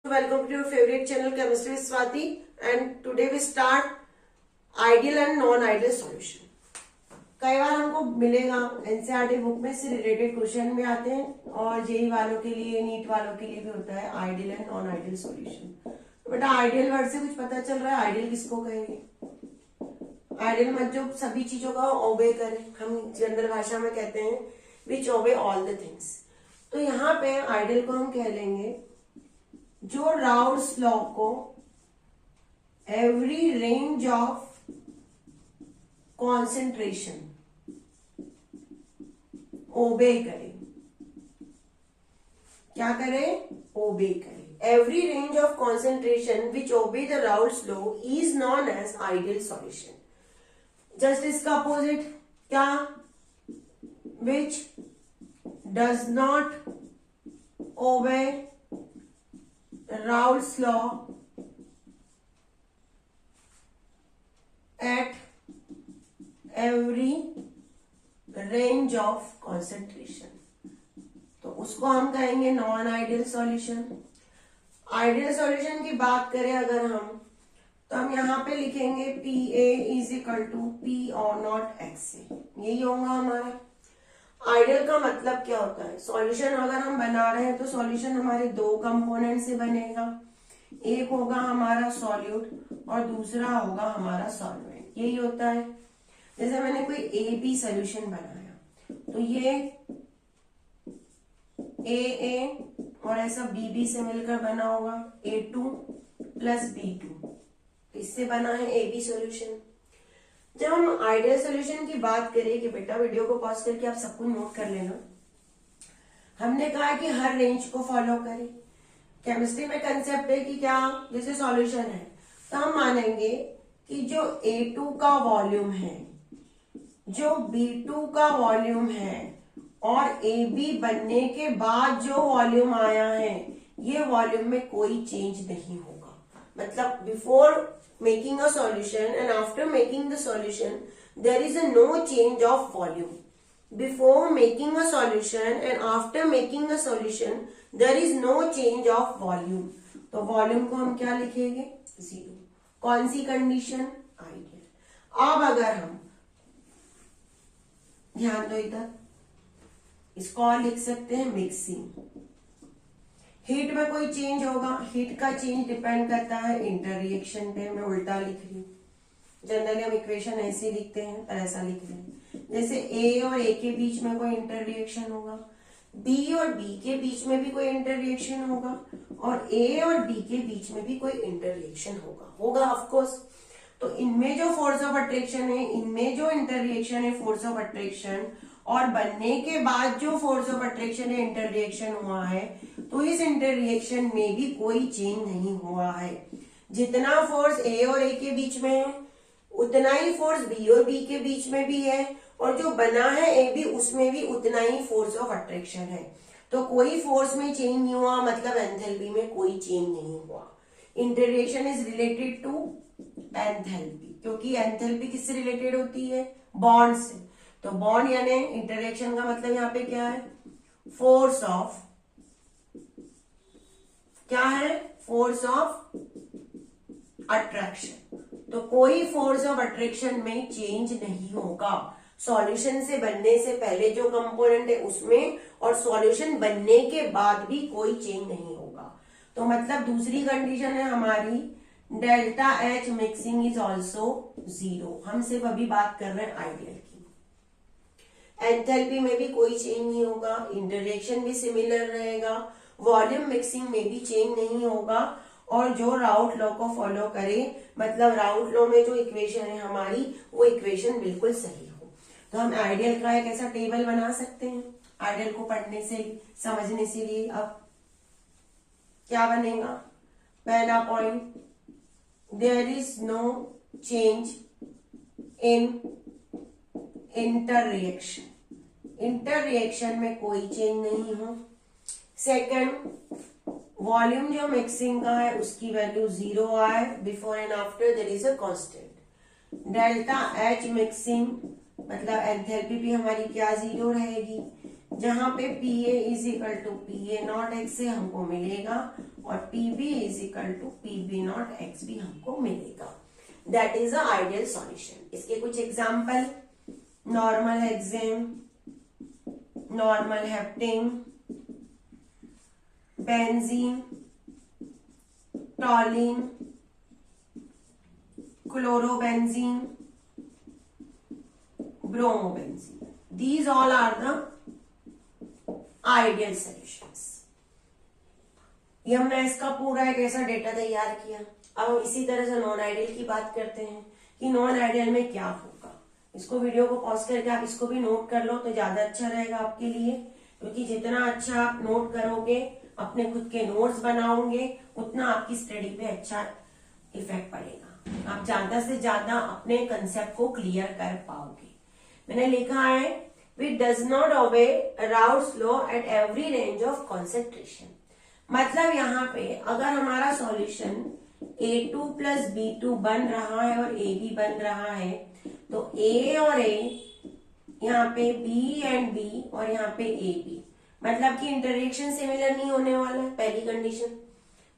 Welcome to your favorite channel Chemistry with Swati, and today we start ideal and non-ideal solution. कई बार हमको मिलेगा NCERT book में से related question भी आते हैं और जेई वालों के लिए नीट वालों के लिए भी होता है ideal and non ideal solution. तो बेटा आइडियल वर्ड से कुछ पता चल रहा है आइडियल किसको कहेंगे? आइडियल मतलब जो सभी चीजों का ओबे करे, हम जनरल भाषा में कहते हैं विच ओबे ऑल द थिंग्स. तो यहाँ पे आइडियल को हम कह लेंगे जो राउल्स लॉ को every range of concentration obey करे. क्या करे? ओबे करे. Every range of concentration which obey the Raoult's law is known as ideal solution. Just इसका अपोजिट क्या? Which does not obey Raoult's law at every range of concentration. तो उसको हम कहेंगे non ideal solution. Ideal solution की बात करें अगर हम, तो हम यहाँ पे लिखेंगे P A is equal to P और नॉट एक्स ए. यही होगा हमारा. आइडियल का मतलब क्या होता है? सॉल्यूशन अगर हम बना रहे हैं तो सॉल्यूशन हमारे दो कंपोनेंट से बनेगा. एक होगा हमारा सॉल्यूट और दूसरा होगा हमारा सॉल्वेंट. यही होता है. जैसे मैंने कोई ए बी सोल्यूशन बनाया तो ये ए और ऐसा बी बी से मिलकर बना होगा A2 प्लस B2. इससे बना है ए बी सोल्यूशन. जब हम आइडियल सॉल्यूशन की बात करें कि बेटा वीडियो को पॉज करके आप सब कुछ नोट कर लेना. हमने कहा कि हर रेंज को फॉलो करें. केमिस्ट्री में कंसेप्ट है कि क्या, जैसे सॉल्यूशन है तो हम मानेंगे कि जो A2 का वॉल्यूम है, जो B2 का वॉल्यूम है और AB बनने के बाद जो वॉल्यूम आया है, ये वॉल्यूम में कोई चेंज नहीं होगा. मतलब before making a solution and after making the solution there is a no change of volume. Before making a solution and after making a solution there is no change of volume. तो volume को हम क्या लिखेंगे? Zero. कौन सी condition? Ideal. अब अगर हम ध्यान दो इधर, इसको और लिख सकते हैं मिक्सिंग. हीट में कोई चेंज होगा? हीट का चेंज डिपेंड करता है इंटर रिएक्शन पे. मैं उल्टा लिख रही हूँ. जनरली हम इक्वेशन ऐसे लिखते हैं और ऐसा लिख रहे हैं. जैसे ए और ए के बीच में कोई इंटर रिएक्शन होगा, बी और बी के बीच में भी कोई इंटर रिएक्शन होगा और ए और बी के बीच में भी कोई इंटर रिएक्शन होगा ऑफ कोर्स. तो इनमें जो फोर्स ऑफ अट्रैक्शन है, इनमें जो इंटर रिएक्शन है फोर्स ऑफ अट्रैक्शन, और बनने के बाद जो फोर्स ऑफ अट्रैक्शन है इंटर रिएक्शन हुआ है, तो इस इंटर रिएक्शन में भी कोई चेंज नहीं हुआ है. जितना फोर्स ए और ए के बीच में है उतना ही फोर्स बी और बी के बीच में भी है, और जो बना है ए बी उसमें भी उतना ही फोर्स ऑफ अट्रैक्शन है. तो कोई फोर्स में चेंज नहीं हुआ, मतलब एंथैल्पी में कोई चेंज नहीं हुआ. Inter reaction is related to enthalpy, क्योंकि एंथैल्पी किससे रिलेटेड होती है? बॉन्ड से. तो बॉन्ड यानी इंटरेक्शन का मतलब यहाँ पे क्या है? फोर्स ऑफ, क्या है? Force of attraction. तो कोई फोर्स ऑफ अट्रैक्शन में चेंज नहीं होगा. सॉल्यूशन से बनने से पहले जो कंपोनेंट है उसमें और सॉल्यूशन बनने के बाद भी कोई चेंज नहीं होगा. तो मतलब दूसरी कंडीशन है हमारी delta H mixing is also zero. हम सिर्फ अभी बात कर रहे हैं आइडियल की. एंथैल्पी में भी कोई चेंज नहीं होगा, इंटरेक्शन भी सिमिलर रहेगा, वॉल्यूम मिक्सिंग में भी चेंज नहीं होगा, और जो राउल्ट लॉ को फॉलो करे, मतलब राउल्ट लॉ में जो इक्वेशन है हमारी वो इक्वेशन बिल्कुल सही हो. तो हम आइडियल का एक ऐसा टेबल बना सकते हैं आइडियल को पढ़ने से समझने से लिए. अब क्या बनेगा? पहला point, there is no change in inter reaction. Inter reaction में कोई चेंज नहीं हो. सेकंड, वॉल्यूम जो मिक्सिंग का है उसकी वैल्यू जीरो आए. Before and after there is a constant. Delta H mixing मतलब एंथैल्पी भी हमारी क्या? जीरो रहेगी. जहां पे P A is equal to P A not x से हमको मिलेगा और PB is equal to PB not x भी हमको मिलेगा। That is a ideal solution. इसके कुछ example, normal hexane, normal heptane, benzene, toluene, chlorobenzene, bromobenzene, these all are the ideal solutions। ये हमने इसका पूरा एक ऐसा डेटा तैयार किया। अब हम इसी तरह से नॉन आइडियल की बात करते हैं कि नॉन आइडियल में क्या होगा। इसको वीडियो को पॉज करके आप इसको भी नोट कर लो तो ज्यादा अच्छा रहेगा आपके लिए, क्योंकि जितना अच्छा आप नोट करोगे, अपने खुद के नोट्स बनाओगे, उतना आपकी स्टडी पे अच्छा इफेक्ट पड़ेगा। आप ज्यादा से ज्यादा अपने कंसेप्ट को क्लियर कर पाओगे। मैंने लिखा है which does not obey routes law at every range of concentration. मतलब यहाँ पे अगर हमारा सॉल्यूशन A2 प्लस B2 बन रहा है और A भी बन रहा है, तो A और A, यहाँ पे B एंड B और यहाँ पे A B, मतलब कि इंटरेक्शन सिमिलर नहीं होने वाला है। पहली कंडीशन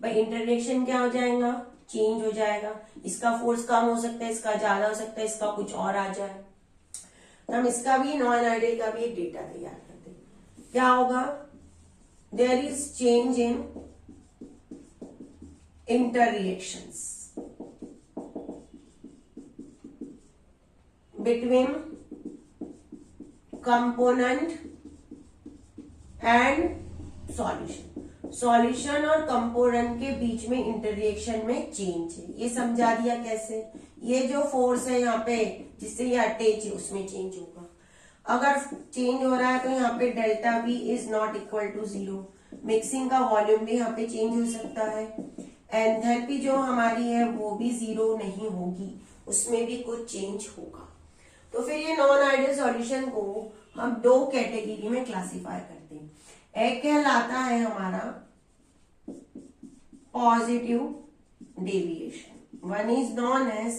भाई, इंटरेक्शन क्या हो जाएगा, चेंज हो जाएगा। इसका फोर्स कम हो सकता है, इसका ज्यादा हो सकता है, इसका कुछ और आ जाए। तो हम इसका भी नॉन आइडियल का भी एक डेटा तैयार करते हैं। क्या होगा, there is change in interreactions between component and solution। Solution और कंपोनेंट के बीच में इंटररिएक्शन में चेंज है, ये समझा दिया कैसे। ये जो फोर्स है यहाँ पे जिससे ये अटैच है उसमें चेंज होगा। अगर चेंज हो रहा है तो यहाँ पे delta V is not equal to 0। Mixing का वॉल्यूम भी यहाँ पे चेंज हो सकता है। एंथैल्पी जो हमारी है वो भी 0 नहीं होगी, उसमें भी कुछ चेंज होगा। तो फिर ये नॉन आइडियल सॉल्यूशन को हम दो कैटेगरी में क्लासिफाई करते हैं। एक कहलाता है हमारा positive deviation, one is known as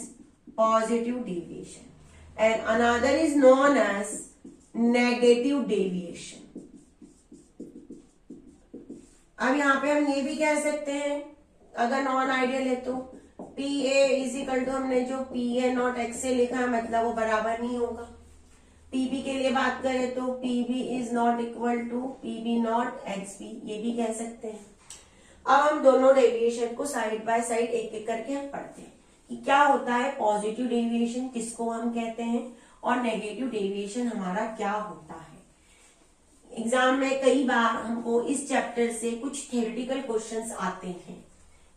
positive deviation and another is known as negative deviation. अब यहाँ पे हम ये भी कह सकते हैं, अगर नॉन आइडियल है तो P A is equal to, हमने जो पी ए नॉट एक्स से लिखा है मतलब वो बराबर नहीं होगा। पीबी के लिए बात करें तो PB is not equal to PB naught X B, ये भी कह सकते हैं। अब हम दोनों डेविएशन को साइड बाय साइड एक एक करके हम पढ़ते हैं कि क्या होता है पॉजिटिव डेविएशन, किसको हम कहते हैं, और नेगेटिव डेविएशन हमारा क्या होता है। एग्जाम में कई बार हमको इस चैप्टर से कुछ थ्योरेटिकल क्वेश्चंस आते हैं।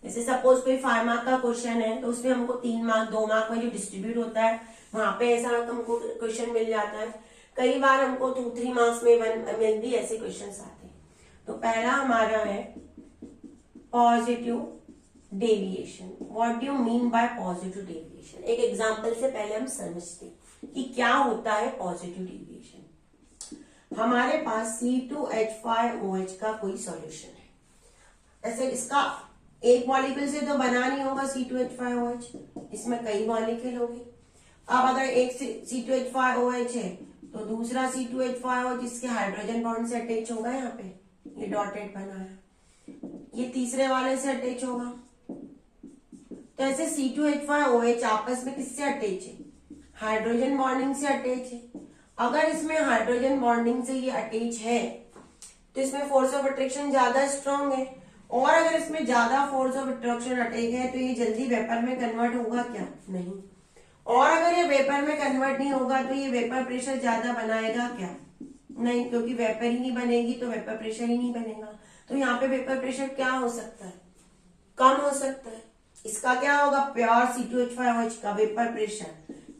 जैसे सपोज कोई 5 मार्क का क्वेश्चन है तो उसमें हमको 3 मार्क 2 मार्क में जो डिस्ट्रीब्यूट होता है वहां पे ऐसा हमको क्वेश्चन मिल जाता है। कई बार हमको 2-3 मार्क्स में भी ऐसे क्वेश्चन आते हैं। तो पहला हमारा है positive deviation. What do you mean by positive deviation? एक एग्जांपल से पहले हम समझते हैं कि क्या होता है पॉजिटिव डेविएशन। हमारे पास C2H5OH का कोई सॉल्यूशन है। ऐसे इसका एक मॉलिक्यूल से तो बना नहीं होगा C2H5OH, इसमें कई मॉलिक्यूल होंगे। अब अगर एक C2H5OH है तो दूसरा C2H5OH इसके हाइड्रोजन बॉन्ड से अटैच होगा, यहाँ पे ये डॉटेड बना है, ये तीसरे वाले से अटैच होगा। तो ऐसे C2H5OH आपस में किससे अटैच है, हाइड्रोजन बॉन्डिंग से अटैच है। अगर इसमें हाइड्रोजन बॉन्डिंग से ये अटैच है तो इसमें फोर्स ऑफ अट्रैक्शन ज्यादा स्ट्रॉन्ग है, और अगर इसमें ज्यादा फोर्स ऑफ अट्रैक्शन अटैक है तो ये जल्दी वेपर में कन्वर्ट होगा क्या, नहीं। और अगर ये वेपर में कन्वर्ट नहीं होगा तो ये वेपर प्रेशर ज्यादा बनाएगा क्या, नहीं, क्योंकि वेपर ही नहीं बनेगी तो वेपर प्रेशर ही नहीं बनेगा। तो यहाँ पे वेपर प्रेशर क्या हो सकता है, कम हो सकता है। इसका क्या होगा, प्योर C2H5OH का वेपर प्रेशर,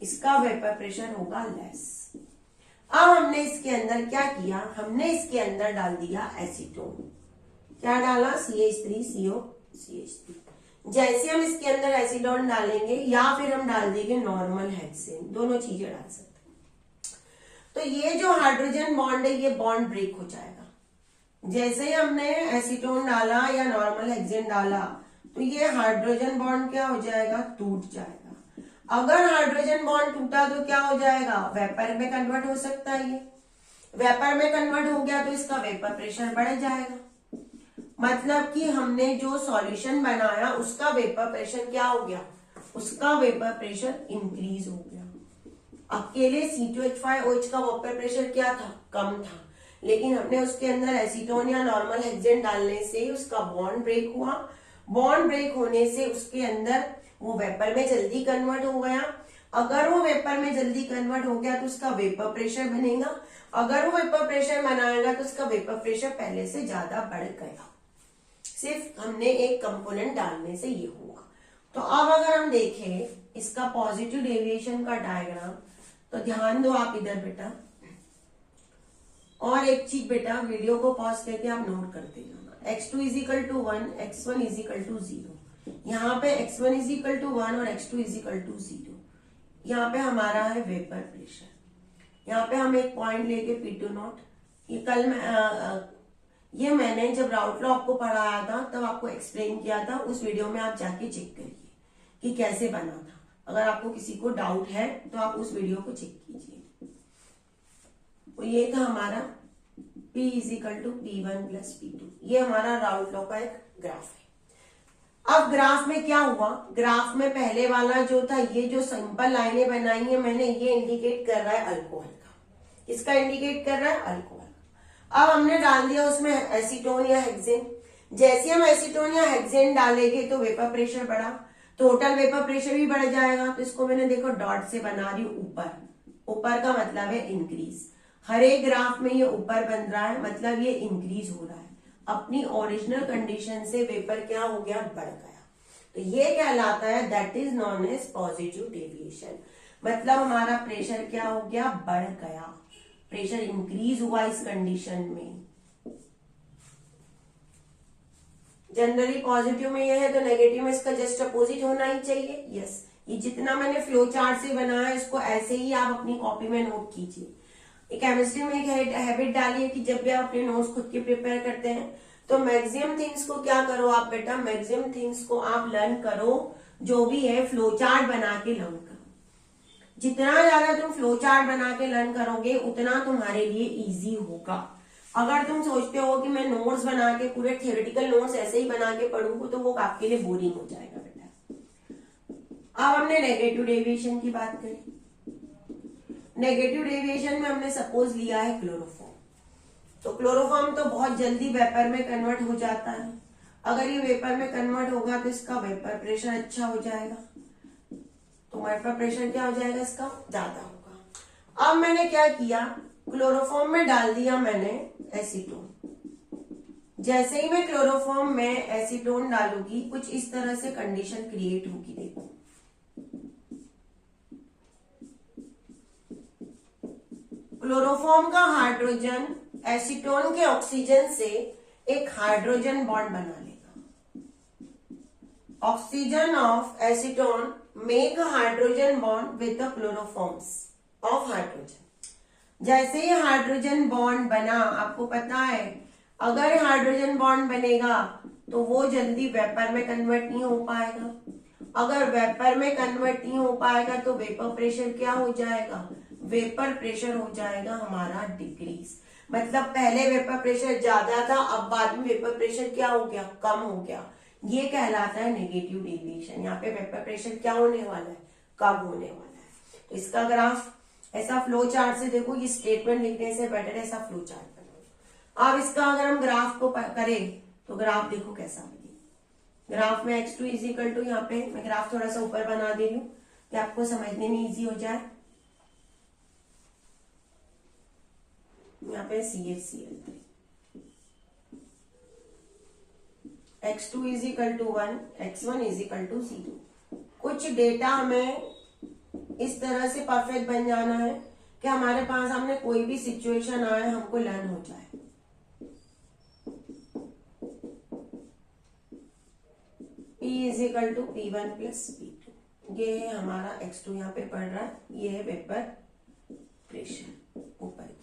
इसका वेपर प्रेशर होगा लेस। अब हमने इसके अंदर क्या किया, हमने इसके अंदर डाल दिया एसीटोन। क्या डाला, CH3COCH3। जैसे हम इसके अंदर एसीटोन डालेंगे या फिर हम डाल देंगे नॉर्मल हेक्सेन, दोनों चीजें डाल सकते हैं। तो ये जो हाइड्रोजन बॉन्ड है ये बॉन्ड ब्रेक हो जाएगा। जैसे ही हमने एसीटोन डाला या नॉर्मल हेक्सेन डाला तो ये हाइड्रोजन बॉन्ड क्या हो जाएगा, टूट जाएगा। अगर हाइड्रोजन बॉन्ड टूटा तो क्या हो जाएगा, वेपर में कन्वर्ट हो सकता है। ये वेपर में कन्वर्ट हो गया तो इसका वेपर प्रेशर बढ़ जाएगा। मतलब कि हमने जो सॉल्यूशन बनाया उसका वेपर प्रेशर क्या हो गया, उसका वेपर प्रेशर इंक्रीज हो गया। अकेले C2H5OH का वेपर प्रेशर क्या था, कम था, लेकिन हमने उसके अंदर एसीटोन या नॉर्मल हेक्सेन डालने से उसका बॉन्ड ब्रेक हुआ। बॉन्ड ब्रेक होने से उसके अंदर वो वेपर में जल्दी कन्वर्ट हो गया। अगर वो वेपर में जल्दी कन्वर्ट हो गया तो उसका वेपर प्रेशर बनेगा। अगर वो वेपर प्रेशर बनाएगा तो उसका वेपर प्रेशर पहले से ज्यादा बढ़ गया, सिर्फ हमने एक कंपोनेंट डालने से ये हुआ। तो अब अगर हम देखें इसका पॉजिटिव डेविएशन का डायग्राम, तो ध्यान दो आप इधर बेटा, और एक चीज बेटा, वीडियो को पॉज करके आप नोट करते जाना। x2 is equal to 1, x1 is equal to 0। यहाँ पे x1 इजिकल टू 1 और x2 इजिकल टू 0। यहाँ पे हमारा है वेपर प्रेशर। यहाँ पे हम एक पॉइंट लेके P2 नॉट, ये कल मैं ये मैंने जब राउट लॉ आपको पढ़ाया था तब आपको एक्सप्लेन किया था, उस वीडियो में आप जाके चेक करिए कि कैसे बना था। अगर आपको किसी को डाउट है तो आप उस वीडियो को चेक कीजिए। तो ये था हमारा P is equal to P1 plus P2, ये हमारा राउट लॉ का एक ग्राफ है। अब ग्राफ में क्या हुआ, ग्राफ में पहले वाला जो था, ये जो सिंपल लाइनें बनाई है मैंने, ये इंडिकेट कर रहा है अल्कोहल का। किसका इंडिकेट कर रहा है, अल्कोहल। अब हमने डाल दिया उसमें एसीटोन या हेक्सेन। जैसे हम एसीटोन या हेक्सेन डालेंगे तो वेपर प्रेशर बढ़ा, टोटल वेपर प्रेशर भी बढ़ जाएगा। तो इसको मैंने देखो डॉट से बना रही हूं ऊपर, ऊपर का मतलब है इंक्रीज। हर एक ग्राफ में ये ऊपर बन रहा है, मतलब ये इंक्रीज हो रहा है। अपनी ओरिजिनल कंडीशन से वेपर क्या हो गया, बढ़ गया। तो ये कहलाता है, that is known as positive deviation. मतलब हमारा प्रेशर क्या हो गया, बढ़ गया, प्रेशर इंक्रीज हुआ इस कंडीशन में। जनरली पॉजिटिव में ये है तो नेगेटिव में इसका जस्ट अपोजिट होना ही चाहिए। यस, ये जितना मैंने फ्लो चार्ट से बनाया इसको ऐसे ही आप अपनी कॉपी में नोट कीजिए। केमिस्ट्री में एक हैबिट डालिए कि जब भी आप अपने नोट्स खुद के प्रिपेयर करते हैं तो मैक्सिमम थिंग्स को क्या करो आप बेटा, मैक्सिमम थिंग्स को आप लर्न करो, जो भी है फ्लो चार्ट बना के लर्न करो। जितना ज्यादा तुम फ्लो चार्ट बना के लर्न करोगे उतना तुम्हारे लिए इजी होगा। अगर तुम सोचते हो कि मैं नोट्स बना के, पूरे थियोरेटिकल नोट्स ऐसे ही बना के पढ़ूंगा, तो वो आपके लिए बोरिंग हो जाएगा बेटा। अब हमने नेगेटिव डेविएशन की बात करी। नेगेटिव डेविएशन में हमने सपोज लिया है क्लोरोफॉर्म। तो क्लोरोफॉर्म तो बहुत जल्दी वेपर में कन्वर्ट हो जाता है। अगर ये वेपर में कन्वर्ट होगा तो इसका वेपर प्रेशर अच्छा हो जाएगा, तो वेपर प्रेशर क्या हो जाएगा, इसका ज्यादा होगा। अब मैंने क्या किया, क्लोरोफॉर्म में डाल दिया मैंने एसीटोन। जैसे ही मैं क्लोरोफॉर्म में एसीटोन डालूंगी कुछ इस तरह से कंडीशन क्रिएट होगी। देखो क्लोरोफॉर्म का हाइड्रोजन एसीटोन के ऑक्सीजन से एक हाइड्रोजन बॉन्ड बना लेगा। Oxygen of acetone make a hydrogen bond with the chloroforms of hydrogen. जैसे ही हाइड्रोजन बॉन्ड बना, आपको पता है अगर हाइड्रोजन बॉन्ड बनेगा तो वो जल्दी वेपर में कन्वर्ट नहीं हो पाएगा। अगर वेपर में कन्वर्ट नहीं हो पाएगा तो वेपर प्रेशर क्या हो जाएगा, वेपर प्रेशर हो जाएगा हमारा डिक्रीज। मतलब पहले वेपर प्रेशर ज्यादा था, अब बाद में वेपर प्रेशर क्या हो गया, कम हो गया। ये कहलाता है नेगेटिव डेविएशन। यहाँ पे वेपर प्रेशर क्या होने वाला है, कम होने वाला है। तो इसका ग्राफ ऐसा फ्लो चार्ट से देखो, ये स्टेटमेंट लिखने से बेटर ऐसा फ्लो चार्ट बनाओ। अब इसका अगर हम ग्राफ को करें तो ग्राफ देखो कैसा बने। ग्राफ में x2 इजिकल टू, यहाँ पे मैं ग्राफ थोड़ा सा ऊपर बना दे रही हूँ कि आपको समझने में इजी हो जाए। यहाँ पे CHCl3, x2 is equal to 1, x1 is equal to 0। कुछ डेटा हमें इस तरह से परफेक्ट बन जाना है कि हमारे पास सामने कोई भी सिचुएशन आए हमको लर्न हो जाए। P is equal to P1 plus P2, ये है हमारा x2 यहाँ पे पढ़ रहा है, ये है वेपर प्रेशर ऊपर की।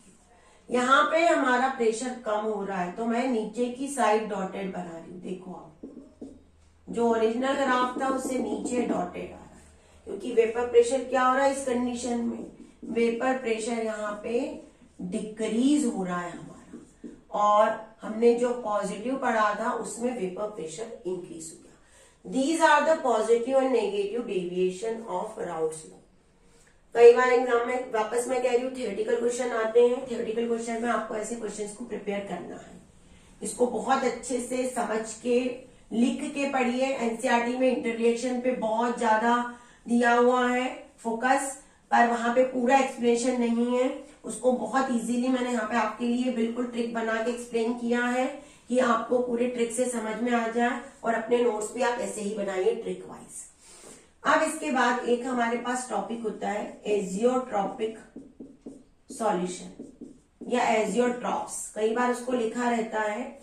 यहाँ पे हमारा प्रेशर कम हो रहा है तो मैं नीचे की साइड डॉटेड बना रही हूँ। देखो आप, जो ओरिजिनल ग्राफ था उससे नीचे डॉटेड आ रहा है, क्योंकि वेपर प्रेशर क्या हो रहा है इस कंडीशन में, वेपर प्रेशर यहाँ पे डिक्रीज हो रहा है हमारा। और हमने जो पॉजिटिव पढ़ा था उसमें वेपर प्रेशर इंक्रीज हो गया। These are the positive and negative deviation of Raoult's law. कई बार एग्जाम में वापस मैं कह रही हूँ थियोरेटिकल क्वेश्चन आते हैं, थियोरेटिकल क्वेश्चन में आपको ऐसे क्वेश्चंस को प्रिपेयर करना है। इसको बहुत अच्छे से समझ के लिख के पढ़िए। एनसीईआरटी में इंटररिएक्शन पे बहुत ज्यादा दिया हुआ है फोकस, पर वहां पे पूरा एक्सप्लेनेशन नहीं है। उसको बहुत इजीली मैंने यहाँ पे आपके लिए बिल्कुल ट्रिक बना के एक्सप्लेन किया है कि आपको पूरे ट्रिक से समझ में आ जाए, और अपने नोट्स भी आप ऐसे ही बनाइए ट्रिक वाइज। अब इसके बाद एक हमारे पास टॉपिक होता है एजियोट्रॉपिक सॉल्यूशन या एजियोट्रॉप्स। कई बार उसको लिखा रहता है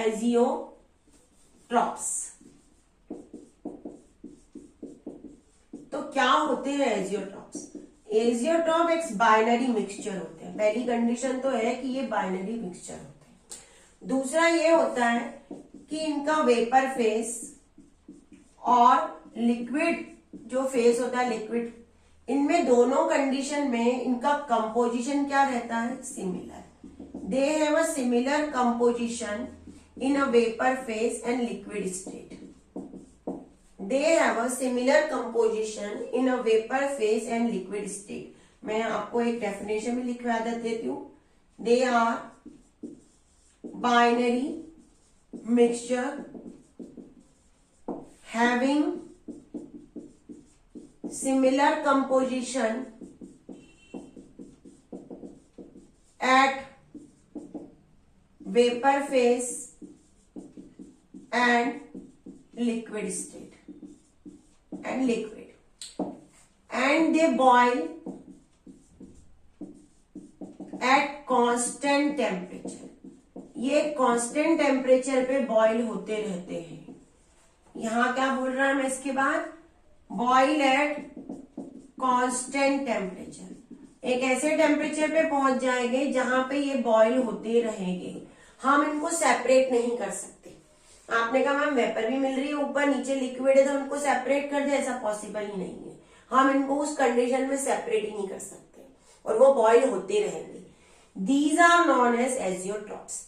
एजियोट्रॉप्स। तो क्या होते हैं एजियोट्रॉप्स? एजियोट्रॉप एक बाइनरी मिक्सचर होते हैं। पहली कंडीशन तो है कि ये बाइनरी मिक्सचर होते हैं। दूसरा ये होता है कि इनका वेपर फेस और लिक्विड जो फेस होता है लिक्विड, इनमें दोनों कंडीशन में इनका कंपोजिशन क्या रहता है? Similar. They have a similar composition in a vapour phase and liquid state. They have a similar composition in a vapour phase and liquid state. मैं आपको एक डेफिनेशन में लिखवा देती हूं। They are binary mixture having similar composition at vapor phase and liquid state and liquid, and they boil at constant temperature। ये constant temperature पे boil होते रहते हैं। यहां क्या बोल रहा है मैं इसके बाद? Boil at constant temperature. एक ऐसे टेम्परेचर पे पहुंच जाएंगे जहां पे ये बॉईल होते रहेंगे। हम इनको सेपरेट नहीं कर सकते। आपने कहा मैम वेपर भी मिल रही है ऊपर, नीचे लिक्विड है, तो उनको सेपरेट कर दे, ऐसा पॉसिबल ही नहीं है। हम इनको उस कंडीशन में सेपरेट ही नहीं कर सकते और वो बॉईल होते रहेंगे। These are known as azeotropes.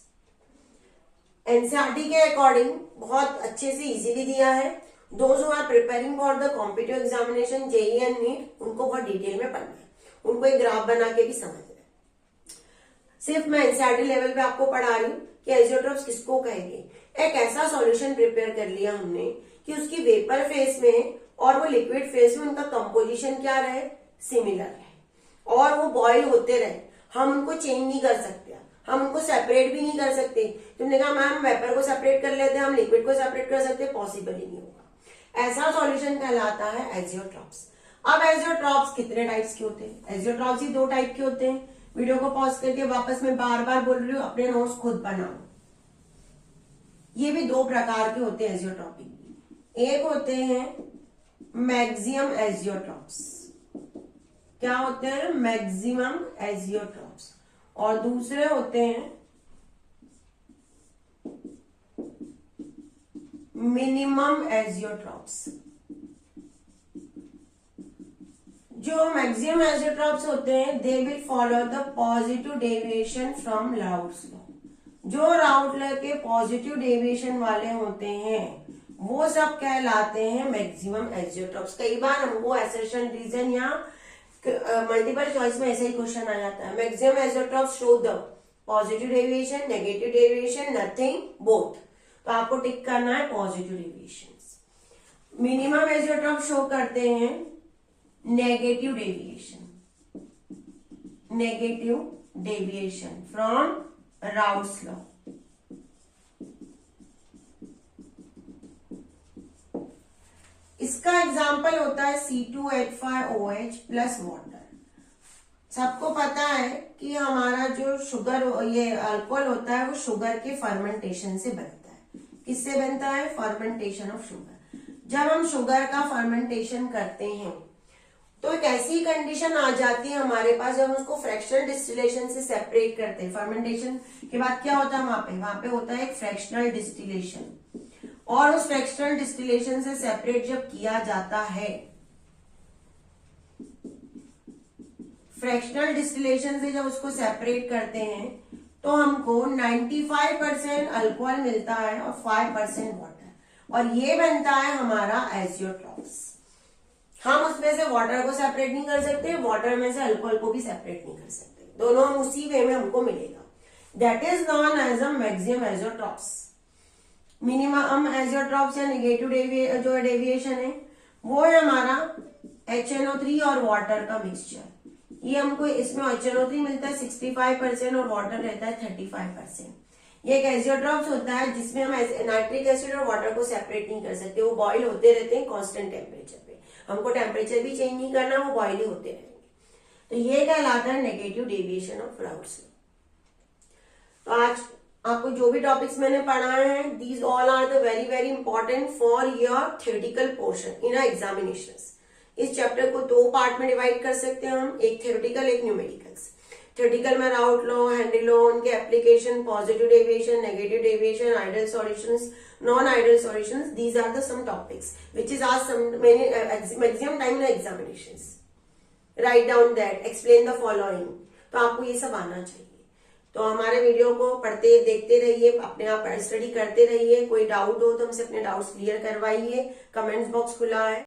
NCERT के अकॉर्डिंग बहुत अच्छे से इजीली दिया है। Those who are preparing for the competitive examination JEE and NEET, उनको बहुत डिटेल में पढ़ना है, उनको एक ग्राफ बना के भी समझना है। सिर्फ मैं एनसीईआरटी लेवल पे आपको पढ़ा रही हूँ कि एजियोट्रॉप्स किसको कहेंगे। एक ऐसा सॉल्यूशन प्रिपेयर कर लिया हमने कि उसकी वेपर फेस में और वो लिक्विड फेस में उनका कंपोजिशन क्या रहे? सिमिलर रहे, और वो बॉईल होते रहे। हम उनको चेंज नहीं कर सकते, हम उनको सेपरेट भी नहीं कर सकते। तुमने कहा मैम वेपर को सेपरेट कर लेते हैं, हम लिक्विड को सेपरेट कर सकते हैं, पॉसिबल ही नहीं होगा। ऐसा सॉल्यूशन कहलाता है एजियोट्रॉप्स। अब एजियोट्रॉप्स कितने टाइप्स के होते हैं? एजियोट्रॉप्स ही 2 टाइप के होते हैं। वीडियो को पॉज करके वापस मैं बार बार बोल रही हूँ, अपने नोट्स खुद बनाओ। ये भी 2 प्रकार के होते हैं एजियोट्रॉपिक। एक होते हैं मैक्सिमम एजियोट्रॉप्स। क्या होते हैं? Maximum azeotropes. और दूसरे होते हैं मिनिमम एजियोट्रॉप्स। जो मैक्सिमम एजियोट्रॉप्स होते हैं they will follow the positive deviation from routes law. जो राउट लॉ के पॉजिटिव डेविएशन वाले होते हैं वो सब कहलाते हैं मैक्सिमम एजियोट्रॉप्स। कई बार हमको असर्शन रीजन या मल्टीपल चॉइस में ऐसा ही क्वेश्चन आ जाता है। Maximum azeotropes show the positive deviation, negative deviation, nothing, both. तो आपको टिक करना है positive deviation. Minimum azeotrope show करते हैं negative deviation, negative deviation from routes law. इसका एग्जाम्पल होता है C2H5OH प्लस वाटर। सबको पता है कि हमारा जो शुगर, ये अल्कोहल होता है वो शुगर के फर्मेंटेशन से बनता है। किससे बनता है? Fermentation of sugar. जब हम शुगर का फर्मेंटेशन करते हैं तो एक ऐसी कंडीशन आ जाती है हमारे पास जब हम उसको फ्रैक्शनल डिस्टिलेशन से सेपरेट करते हैं। फर्मेंटेशन के बाद क्या होता है वहां पे होता है एक फ्रैक्शनल डिस्टिलेशन। और उस फ्रैक्शनल डिस्टिलेशन से सेपरेट जब किया जाता है फ्रैक्शनल डिस्टिलेशन से जब उसको सेपरेट करते हैं तो हमको 95% अल्कोहल मिलता है और 5% वाटर, और ये बनता है हमारा एजियोट्रॉप्स। हम उसमें से वाटर को सेपरेट नहीं कर सकते, वाटर में से अल्कोहल को भी सेपरेट नहीं कर सकते, दोनों हम उसी वे में हमको मिलेगा। That is known as a maximum azeotropes. Minimum azeotropes या नेगेटिव जो डेविएशन है वो है हमारा HNO3 और वाटर का मिक्सचर। ये हमको इसमें HNO3 मिलता है 65% और वाटर रहता है 35%। ये एक एजियोट्रॉप्स होता है जिसमें हम नाइट्रिक एसिड और वाटर को सेपरेट नहीं कर सकते, वो बॉईल होते रहते हैं कांस्टेंट टेम्परेचर पे, हमको टेम्परेचर भी चेंज नहीं करना, वो बॉईल ही होते रहेंगे। तो ये कहलाता है नेगेटिव डेविएशन ऑफ राउल्ट्स। तो आज आपको जो भी टॉपिक्स मैंने पढ़ाए हैं, these all are the very very important for your theoretical portion in examinations. इस चैप्टर को 2 पार्ट में डिवाइड कर सकते हैं हम, एक थ्योरेटिकल एक न्यूमेरिकल्स। थ्योरेटिकल में राउट लॉ, हेनरी लॉ, उनके application, positive deviation, negative deviation, ideal solutions, non ideal solutions, these are the some topics which is asked maximum time in examinations. Write down that, explain the following. तो आपको ये सब आना चाहिए। तो हमारे video को पढ़ते देखते रहिए, अपने आप स्टडी करते रहिए। कोई डाउट हो तो हमसे अपने डाउट्स क्लियर करवाइए, कमेंट्स बॉक्स खुला है।